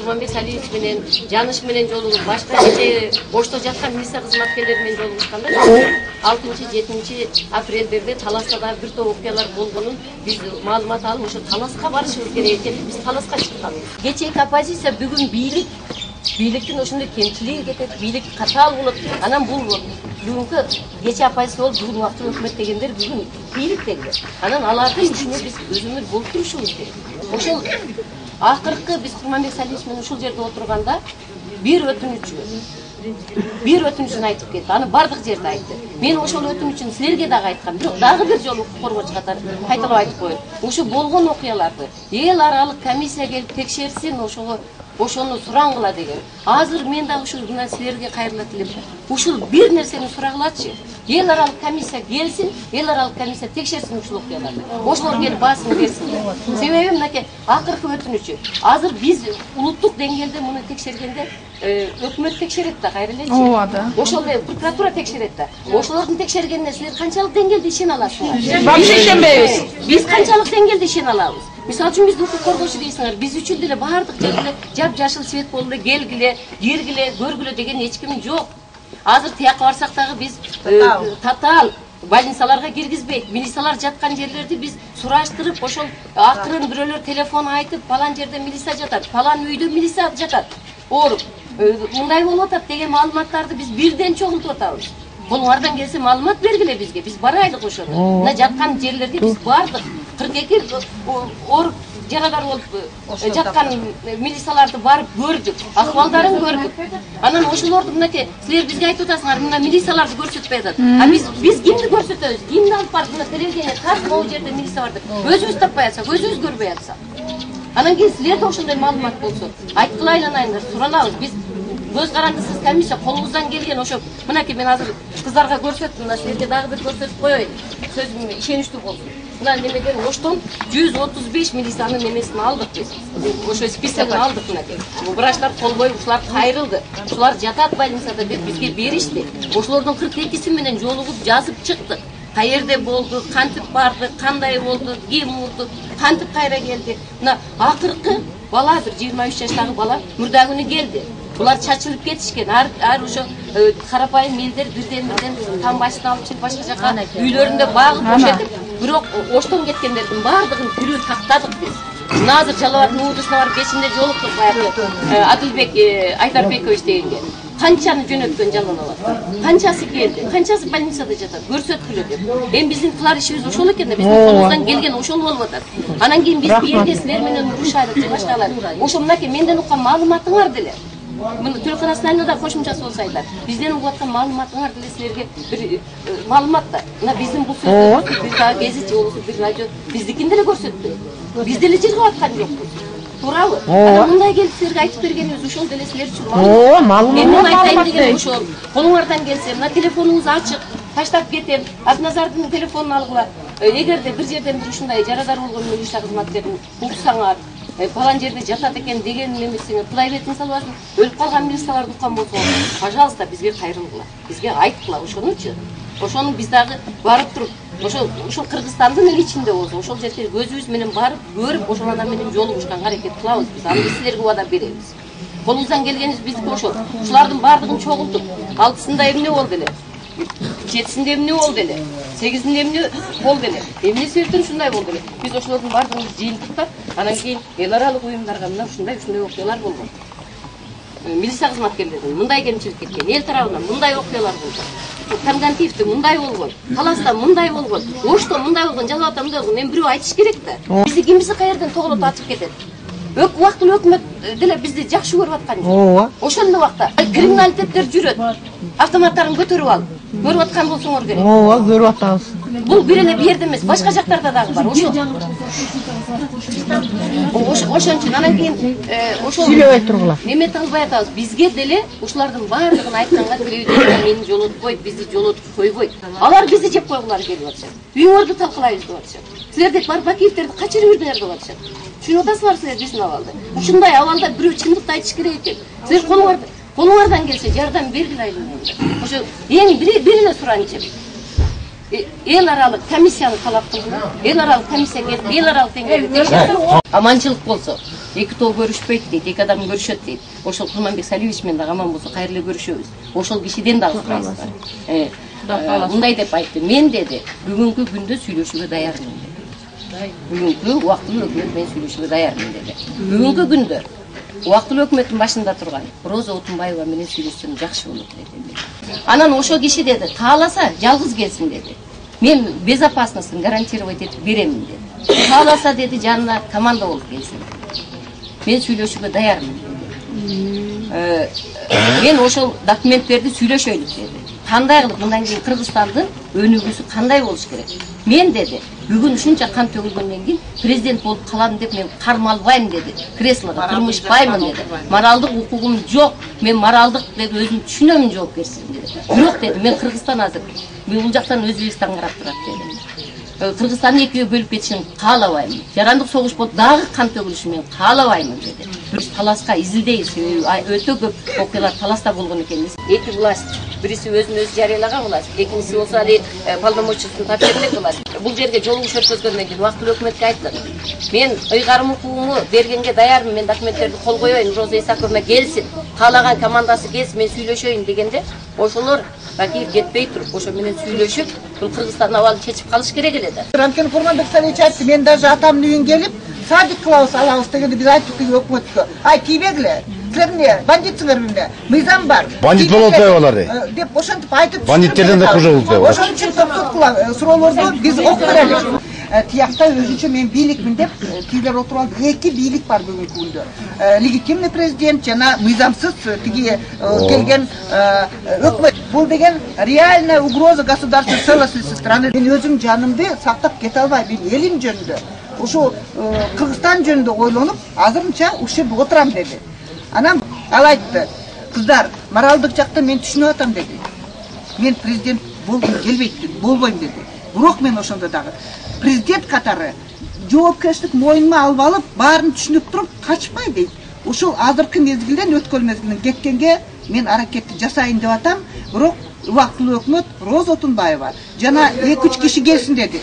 Курманбек Салиевич менен, Жаныш менен жолугуп, башка бошто жаткан милиция кызматкерлери менен жолугушканда 6-7 апрелдерде Таласта да бир топ окуялар болгонун биз маалымат алып, ошо Таласка барышыбыз керек экен. Биз Таласка чыкканбыз. Кечээки оппозиция бүгүн бийликтин ошондой кемчилиги кетет, бийлик катаал болот. Анан бул бүгүнкү кечээ оппозиция болуп, бүгүн убактылуу өкмөт дегендер бүгүн бийликтегилер. Анан алардын ишине биз өзүбүз болуп турушубуз керек. Ошол акыркы биз Курманбек Салиевич менен ушул жерде отурганда бир өтүнүчүн айтып кетти. Аны бардык жерде айтты. Мен ошол өтүнүчүн силерге дагы айткам. Бирок дагы бир жолу укук коргоочу катары кайталап айтып коеюн. Ошо болгон окуяларды эл аралык комиссия келип текшерсин, ошону сураңгыла деген. Азыр мен дагы ушул мына силерге кайрылат элем. Ушул бир нерсени сурагылачы. Эл аралык комиссия келсин, эл аралык комиссия текшерсин ушул окуяларды. Ошолор келип баасын берсин. Себеби мынакей акыркы өтүнүчү. Азыр биз улуттук деңгээлде муну текшергенде өкмөт текшерет да, кайра элечи. Ооба да. Ошол прокуратура текшерет да. Ошолордун текшергенине силер канчалык деңгээлде ишене аласыңар? Вообще ишенбейбиз. Биз канчалык деңгээлде ишене алабыз? Мисалы үчүн биз укук коргоочу дейсиңер, биз үчүн деле баардык жерде жап-жашыл свет болду, келгиле, киргиле, көргүлө деген эч ким жок. Азыр тияка барсак дагы биз татаал больницаларга киргизбейт. Милициялар жаткан жерлерди биз сураштырып, ошол акырын бирөөлөр телефон айтып, палан жерде милиция жатат, палан үйдө милиция жатат. Ооруп, мындай болуп атат деген маалыматтарды биз бирден чогултуп атабыз. Булардан келсе маалымат бергиле бизге, биз барайлык ошону. Мына жаткан жерлерге биз бардык. 42 ооруп жарадар болуп жаткан милицияларды барып көрдүк, акыбалдарын көрдүк. Анан ошолорду мынакей силер бизге айтып атасыңар, мына милицияларды көрсөтпөй атат. А биз кимди көрсөтөбүз? Кимди алып барып мына телевидение кас могу жерде милиция бар деп өзүбүз таппай атсак, өзүбүз көрбөй атсак. Анан кийин силерде ошондой маалымат болсо, айткыла айланайындар, суралабыз. Биз көз карандысыз комиссия колубуздан келген ошо мынакей мен азыр кыздарга көрсөттүм, мына силерге дагы бир көрсөтүп коеюн. Сөзүм ишеничтүү болсун. Мына немеден Оштон 135 милициянын немесин алдык биз. Ошо списогун алдык мынакей. Врачтар кол коюп, ушулар кайрылды. Ушулар жатат больницада деп бизге беришти. Ошолордун 42си менен жолугуп жазып чыктык. Каерде болду, кантип барды, кандай болду, ким урду, кантип кайра келди. Мына акыркы бала, бир 23 жаштагы бала мурда күнү келди. Булар чачылып кетишкен. Ар ошо карапайым элдер бирден тамбашын алып чыгып башка жака үйлөрүндө багып ошентип, бирок Оштон кеткендердин баардыгын тирүү тактадык биз. Мына азыр Жалал Абадтын уурдусуна барып бешинде жолуктук баягы Адылбек Айдарбекович дегенге. Канчаны жөнөткөн Жалал Абад? Канчасы келди? Канчасы больницада жатат? Көрсөткүлө деп. Эми биздин кылар ишибиз ошол экен да, биздин колубуздан келген ошол болуп атат. Анан кийин биз бирге силер менен урушайлык же башкалар. Ошо мынакей менден уккан маалыматыңар деле. Мына телеканалда да кошумчасы болсо айтат. Бизден угуп аткан маалыматыңар деле силерге бир маалымат да. Мына биздин бул сөздөрдү бир дагы гезит же болбосо бир радио биздикин деле көрсөттү. Биз деле жыргап аткан жокпуз. Туурабы? Анан мындай келип силерге айтып бергенибиз ошол деле силер үчүн маалымат. Мен айтайын деген ошол. Колуңардан келсе, мына телефонуңуз ачык, таштап кетем. Атназардын телефонун алгыла. Эгерде бир жерден бир ушундай жарадар болгон милиция кызматкерин уксаңар, палан жерде жатат экен деген немесиңер, Кудай бетин салбасын, өлүп калган милицияларды уккан болсоңуз, пожалуйста, бизге кайрылгыла. Бизге айткыла ошонучу. Ошону биз дагы барып туруп, ошол Кыргызстандын эл ичинде болсо, ошол жерге көзүбүз менен барып көрүп, ошол адам менен жолугушканга аракет кылабыз биз. Аны силерге убада беребиз. Колубуздан келгенибиз биздики ошол. Ушулардын баардыгын чогултуп, 6-сында эмне болду эле? 7-сinde эмне болду эле? 8-inde эмне болду эле? Эмне себептен ушундай болду эле? Биз ошолордун баардыгын жыйынтык да, анан кийин эл аралык уюмдарга мына ушундай окуялар болгон. Милиция кызматкерлеринин мындай кемчилик кеткен, эл тарабынан мындай окуялар болду. Камгантиевде мындай болгон, Таласта мындай болгон, Ошто мындай болгон, Жалал Абадта мындай болгон. Мен бирөө айтыш керек да. Бизди кимиси каерден тоглоп атып кетет. Убактылуу өкмөт деле бизди жакшы көрүп аткан жок. Ошондой убакта криминалитеттер жүрөт. Автоматтарын көтөрүп алып, көрүп аткан болсоңор керек. Ооба, көрүп атабыз. Бул бир эле бу жерде эмес, башка жактарда дагы бар. Ошон үчүн анан кийин ошол сүйлөбөй тургула. Эме кылбай атабыз. Бизге деле ушулардын баардыгын айтканга телевидение мени жолотпойт, бизди жолотуп койбойт. Алар бизди жеп койгулары келип атышат. Үйүңөрдү талкалайбыз деп атышат. Силердек бар Бакиевтерди качырып жүрдүңөр деп атышат. Түшүнүп атасызбар силер биздин абалды? Ушундай абалда бирөө чындыкты айтыш керек экен. Силер колуңардан келсе жардам бергиле айланыңдар. Ошо эң бир эле суранычым. Эл аралык комиссияны талап кылдым. Эл аралык комиссия келип, эл аралык деңгээлде текшерип, аманчылык болсо, эки тоо көрүшпөйт дейт, эки адам көрүшөт дейт. Ошол Курманбек Салиевич менен дагы аман болсо кайра эле көрүшөбүз. Ошол кишиден дагы сурайсыздар. Мындай деп айтты. Мен деди, бүгүнкү күндө сүйлөшүүгө даярмын деди. Бүгүнкү убактылуу өкмөт менен сүйлөшүүгө даярмын деди. Бүгүнкү күндө убактылуу өкмөттүн башында турган Роза Отунбаева менен сүйлөшсөм жакшы болот деди. Анан ошол киши деди, тааласа жалгыз келсин деди. Мен безопасностун гарантировать этип беремин деди. Тааласа деди, жанына команда болуп келсин. Мен сүйлөшүүгө даярмын деди. Мен ошол документтерди сүйлөшөйлүк деди. Кандай кылып мындан кийин Кыргызстандын өнүгүүсү кандай болуш керек? Мен деди, бүгүн ушунча кан төгүлгөндөн кийин президент болуп калам деп мен кармалбайм деди. Креслого турмушпаймын деди. Моралдык укугум жок. Мен моралдык деп өзүм түшүнөмүн жоопкерчилигин деди. Бирок деди, мен Кыргызстан азыр бул жактан Өзбекстан карап турат деди. Кыргызстандын экиге бөлүп кетишин каалабайм. Жарандык согуш болуп дагы кан төгүлүшүн мен каалабайм деди. Биз таласка изилдейбиз. Өтө көп окуялар таласта болгон экен. Эки власть, бириси өзүн өзү жарыялаган власть, экинчиси болсо али полномочиясын тапшырып элек власть. Бул жерге жолугуш өткөзгөндөн кийин убактылуу өкмөткө айттым. Мен ыйгарым укугуму бергенге даярмын. Мен документтерди кол коеюн, Роза Исаковна келсин, каалаган командасы келсин, мен сүйлөшөйүн дегенде, ошолор Бакиев кетпей туруп, ошо менен сүйлөшүп, бул Кыргызстандын абалын чечип калыш керек эле да. Анткени Курманбек Салиевич айтты, мен даже атамдын үйүн келип, садик кылабыз, алабыз дегенде биз айттык өкмөткө. Ай, тийбегиле. Силер эмне, бандитсиңер эмне? Мыйзам бар. Бандит болуп атпайбы? Деп ошентип айтып. Бандиттерден да хуже болуп атпайбы? Ошон үчүн токтоткула, суроолорду биз окуп берели. Тиякта өзүнчө мен бийликмин деп тилер отуруп алып, эки бийлик бар бүгүнкү күндө. Легитимный президент жана мыйзамсыз тиги келген өкмөт. Бул деген реальная угроза государственной целостности страны. Мен өзүм жанымды сактап кете албайм, мен элим жөнүндө, ушу Кыргызстан жөнүндө ойлонуп, азырынча ушерде отурам деди. Анан ал айтты, кыздар, моралдык жакта мен түшүнүп атам деди. Мен президент болгум келбейт деди, болбойм деди. Бирок мен ошондо дагы президент катары жоопкерчилик мойнума алып алып, баарын түшүнүп туруп качпай дейт. Ушул азыркы мезгилден өткөн мезгилден кеткенге мен аракетти жасайын деп атам. Бирок убактылуу өкмөт Роза Отунбаева жана 2-3 киши келсин деди.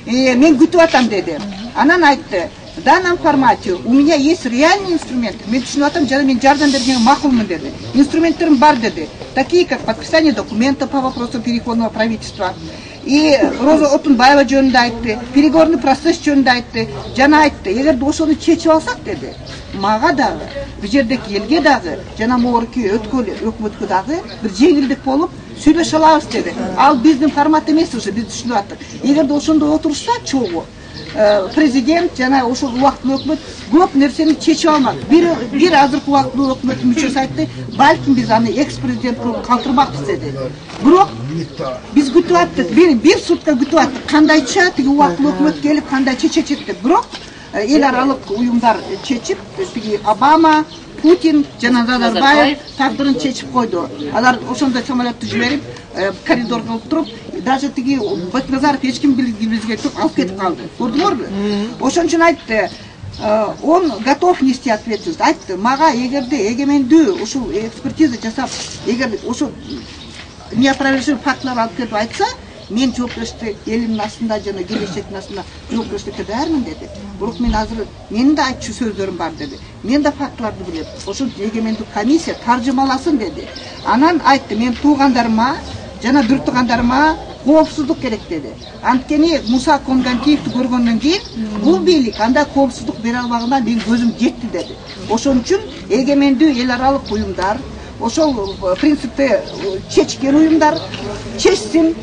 Мен күтүп атам деди. Анан айтты, в данном формате у меня есть реальные инструменты. Мен түшүнүп атам, жана мен жардам бергенге макулмун деди. Инструменттерим бар деди. Такие как подписание документа по вопросу переходного правительства. И Роза Отунбаева жөнүндө айтты, переговорный процесс жөнүндө айтты. Жана айтты, эгерде ошону чечип алсак деди, мага дагы, бул жердеки элге дагы, жана могорки өкмөткө дагы бир жеңилдик болуп сүйлөшө алабыз деди. Ал биздин формат эмес уже, биз түшүнүп аттык. Эгерде ошондо отурса чогуу президент жана ошол убактылуу өкмөт көп нерсени чечип алмак. Бир азыркы убактылуу өкмөттүн мүчөсү айтты, балким биз аны экс-президент кылып калтырмакпыз деди. Бирок биз күтүп аттык, бир сутка күтүп аттык, кандайча тиги убактылуу өкмөт келип кандайча чечет деп. Бирок эл аралык уюмдар чечип, тиги Обама, Путин жана Назарбаев тагдырын чечип койду. Алар ошондо самолетту жиберип, коридор кылып туруп, даже тиги Бекназаров эч ким билбезге туруп алып кетип калды. Көрдүңөрбү? Ошон үчүн айтты, он готов нести ответственность. Айтты, мага эгерде эгемендүү ушул экспертиза жасап, эгер ушул неопровержимый фактылар алып кетип айтса, мен жоопкерчиликти элимдин астында жана келечектин астында жоопкерчиликке даярмын деди. Бирок мен азыр менин да айтчу сөздөрүм бар деди. Мен да фактыларды билем. Ошол эгемендик комиссия таржымаласын деди. Анан айтты, мен туугандарыма жана бир туугандарыма коопсуздук керек деди. Анткени Муса Конгантиевди көргөндөн кийин бул бийлик анда коопсуздук бере албагына мен көзүм жетти деди. Ошон үчүн эгемендүү эл аралык уюмдар, ошол принципте чечкен уюмдар чечсин.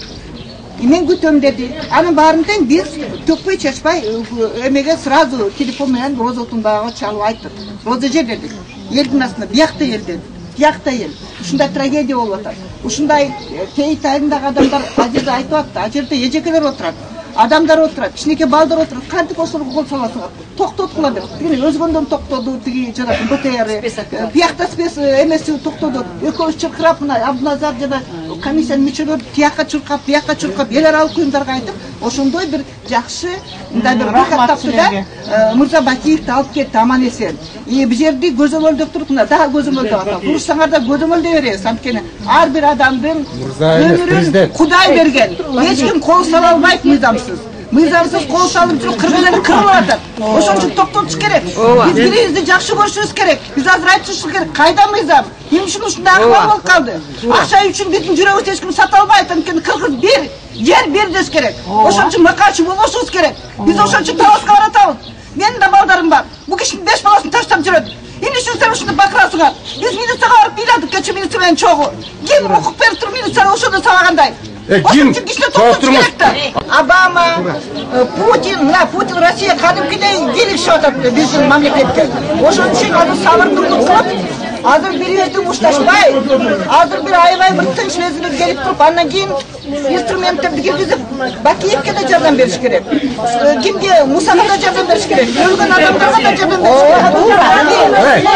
Мен күтөм деди. Анын баарын тең биз төкпөй чачпай эмеге сразу телефон менен Роза Отунбаевага чалып айттык. Роза же дедик. Элдин астында биякта эл деди. Биякта эл. Ушундай трагедия болуп атат. Ушундай кейт айындагы адамдар ажерде айтып атты. Ажерде эжекелер отурат. Адамдар отурат, кичинекей балдар отурат. Кантип ошолорго кол саласыңар? Токтоткула деп. Тиги өзгөндөн токтоду, тиги жана БТР. Биякта спес эмеси токтоду. Экөөбүз чыркырап мына Абдуназар жана комиссиянын мүчөлөрү тиякка чуркап, биякка чуркап, эл аралык уюмдарга айтып, ошондой бир жакшы мындай бир рахмат тапты да, Мырза Бакиевди алып кетти аман эсен. Бул жерди көзөмөлдөп туруп, мына дагы көзөмөлдөп атат. Турушсаңар да көзөмөлдөй беребиз, анткени ар бир адамдын өмүрүн Кудай берген. Эч ким кол сала албайт мыйзамсыз. мыйзамсыз кол салып жүрүп кыргыз кырылып атат. Ошон үчүн токтотуш керек. Биз бирибизди жакшы көрүшүбүз керек. Биз азыр айтышыбыз керек. Кайда мыйзам? Эмне үчүн ушундай акыбар болуп калды? Акча үчүн биздин жүрөгүбүздү эч ким сата албайт. Анткени кыргыз бир, жер бир деш керек. Ошон үчүн макачы болушубуз керек. Биз ошон үчүн талашка баратабыз. Менин да балдарым бар. Бу кишинин 5 баласын таштап жүрөт. Эмне үчүн сен ушуну бакырасыңар? Биз милицияга барып ыйладык, кече милиция менен чогуу. Ким укук берип туруп милицияга ошондо сабагандай? Ким? Обама, Путин, Путин Россия кадимкидей келишип атат биздин мамлекетке. Ошон үчүн азыр сабырдуулук кылып, азыр бири-бирине мушташпай, азыр бир аябай бир тынч мезгил келип туруп, андан кийин инструменттерди киргизип, Бакиевке да жардам бериш керек. Кимге Мусага да жардам бериш керек. Өлгөн адамдарга да жардам бериш керек.